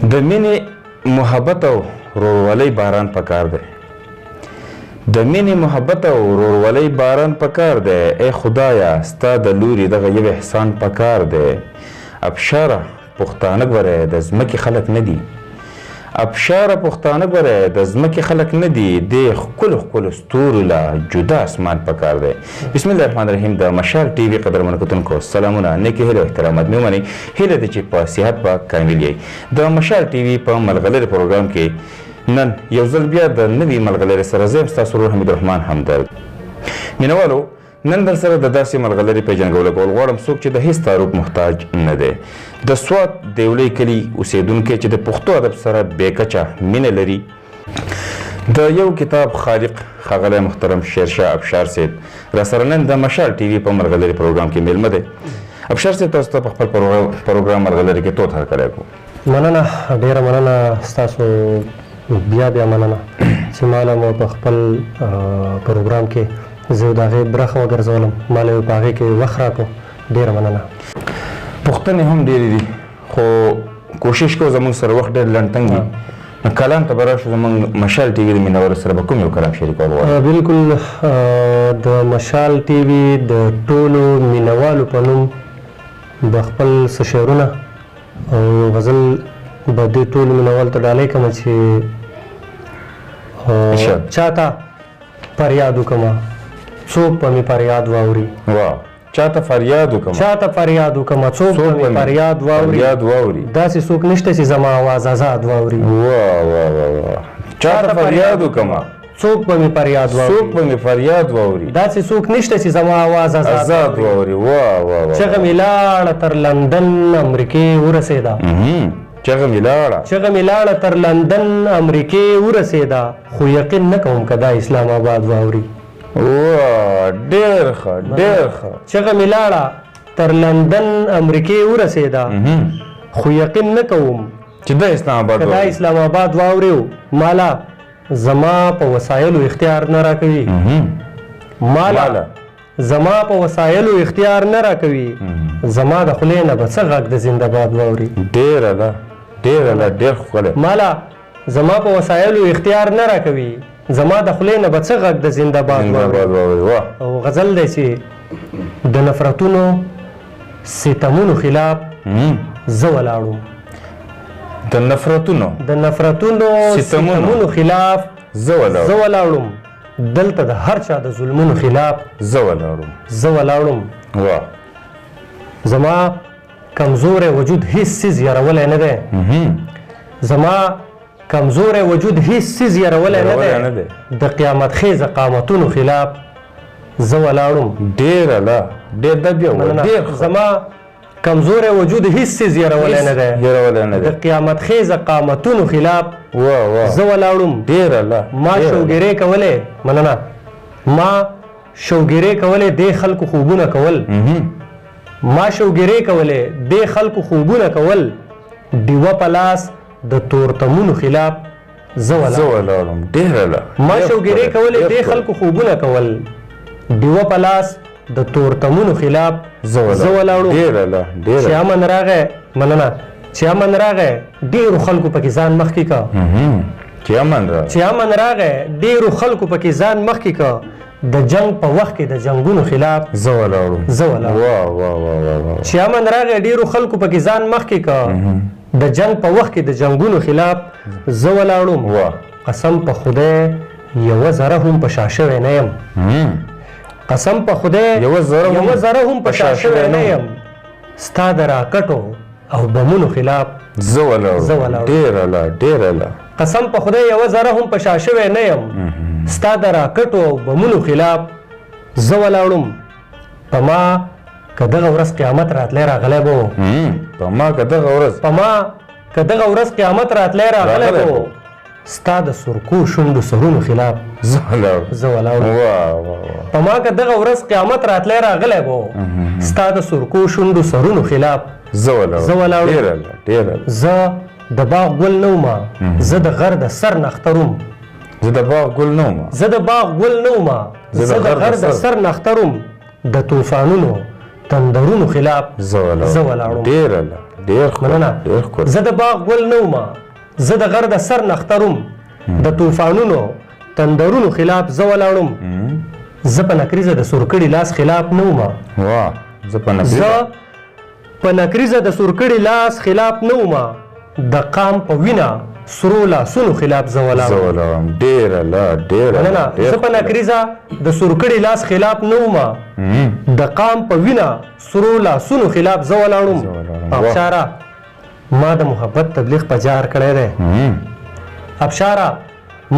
د مینې محبت او ورورولۍ باران پکار دی. د مینې محبت او ورورولۍ باران پکار دی. ای خدایا ستا د لوري دغه یو احسان پکار دی. ابشاره پښتانه ګوره د ځمکې خلک نه دي. ابشاره پښتانه ګوره د ځمکې خلک نه دي. د ښکلو ښکلو ستورو له جدا اسمان پکار دی. بسم الله الرحمن الرحیم. د مشال ټي وي قدرمنو کتونکو سلامونه، نیکې هیلې او احترامات مې ومنئ. هیله ده چې په صحت به کامل یئ. د مشال ټي وي په ملغلرې پروګرام کې نن یو ځل بیا د نوي ملغلرې سره زه یم ستاسو ورور حمید الرحمن همدرد. مینوالو، نن در سره د داسې ملغلرې پیژنګولو کول غواړم څوک چې د هیڅ تعارف محتاج نه دی. د سوات دیولۍ کلي اوسېدونکی چې د پښتو ادب سره بېکچه مینه لري. د یو کتاب خالق ښاغلی محترم شیرشاه ابشار صاحب راسره نن د مشال ټي وي په ملغلرې پروګرام کې میلمه دی. ابشار صاحب، تاسو ته په خپل پروګرام ملغلرې کې توت هرکلی کوو. مننه، ډېره مننه ستاسو، بیا مننه چې ماله مو په خپل پروګرام کې زه د هغې برخه وګرځولم، ماله یې په هغې کې وخت راکړو. ډېره مننه. پوښتنې هم ډېرې دي خو کوشش کوو زموږ سره وخت ډېر لنډ وي. نو کلام ته به راشو. زموږ مشال ټي وي د مینهوالو سره به کوم یو کلام شریکول غواړو؟ بلکل، د مشال ټي وي د ټولو مینهوالو په نوم به خپل څه شعرونه او یو غزل به دې ټولو مینهوالو ته ډالۍ کړم چې چاته فریاد وکړمه څوک به مې فریاد واوري. واو، چاته فریاد وکړمه څوک به مې فریاد واوري. داسې څوک نشته چې زما آواز آزاد واوري. چاته فریاد وکړمه څوک به مې فریاد واوري. داسې څوک نشته چې زما آواز آزاد واوري. چغه مې لاړه تر لندن امریکې ورسېده. چغه مې لاړه تر لندن امریکې ورسېده، خو یقین نه کوم که دا اسلام آباد واوري. ډېر ښه. چغه مې لاړه تر لندن امریکې ورسېده، خو یقین نه کوم چې دا اسلام آباد واوري. مالا زما په وسایلو اختیار نه راکوي. زما د خولې نه به څه غږ د زنده باد واوري. ډېر ښکلی. مالا زما په وسایلو اختیار نه راکوي، زما د خولې نه به څه غږ د زنده باد واوري. او غزل دی چې د نفرتونو ستمونو خلاف زه ولاړم. د نفرتونو ستمونو خلاف زه ولاړم. دلته د هر چا د ظلمونو خلاف زه ولاړم. زما کمزوری وجود هیڅ څیز یارولی نه دی. د قیامت خیزه قامتونو خلاف زه ولاړم. زما کمزوری وجود هیڅ څیز یارولی نه دی. د قیامت خیزه قامتونو خلاف زه ولاړم. ما شوګیرې کولې دې خلکو خوبونه کول. ډیوه په لاس د تورتمونو خلاف زه ولاړم. ما شوګیرې کولې دې خلکو خوبونه کول. ډیوه په لاس د تورتمونو خلاف زه ولاړم. چې امن راغی ډېرو خلکو پکې ځان مخکې کا. د جنگ په وخت کې د جنگونو خلاف زه ولاړم. چې امن راغی ډېرو خلکو پکې ځان مخکې کا. د جنگ په وخت کې د جنگونو خلاف زه ولاړم. قسم په خدای یوه ذره هم په شا شوی نه یم. ستا د راکټو او بمونو خلاف زه ولاړم. قسم په خدای یوه ذره هم په شا شوی نه یم. ستا د راکټو او بمونو خلاف زه ولاړم. په ما که دغه ورځ قیامت راتلی راغلی به و. ستا د سرکو شونډو سرونو خلاف زه ولاړم. په ما که دغه ورځ قیامت راتلی راغلی به و. ستا د سرکو شونډو سرونو خلاف زه ولاړم. زه د باغ ګل نه ومه، زه د غر د سر نختروم. زه د غر د سر نختروم. د طوفانونو تندرونو خلاف زه ولاړم. ډېر الله ډېر مننه. ډېر ښکلی. زه د باغ ګل نه وم، زه د غر د سر نختروم، د طوفانونو تندرونو خلاف زه ولاړم. زه په نکریزه د سورکړي لاس خلاف نه وم. واه زه په نکریزه د سورکړي لاس خلاف نه وم. د قام په وینا سرو لاسونو خلاف زه ولاړم. ډېر الله ډېر مننه. زه په نکریزه د سورکړي لاس خلاف نه وم. د قام په وینا سرو لاسونو خلاف زه ولاړم. ابشاره ما د محبت تبلیغ په جار کړی دی. ابشاره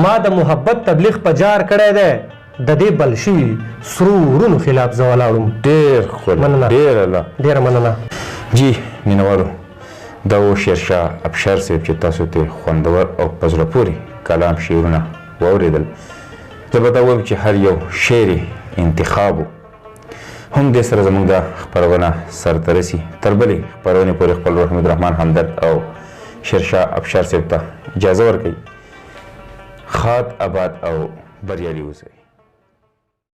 ما د محبت تبلیغ په جار کړی دی. د دې بل شوي سرو ورونو خلاف زه ولاړم. ډېر ښکلی. مننه. ډېر الله. ډېره مننه. جی مینوالو دا و شیرشاه ابشار صاحب چې تاسو ته خوندور او په زړه پورې کلام شعرونه واورېدل. زه به دا وایم چې هر یو شعر انتخاب و. هم دې سره زموږ دا خپرونه سرته رسي. تر بلې خپرونې پورې خپل محمد الرحمن همدرد او شیرشاه ابشار صاحب ته اجازه ورکوي. ښاد اباد او بریالي اوسئ.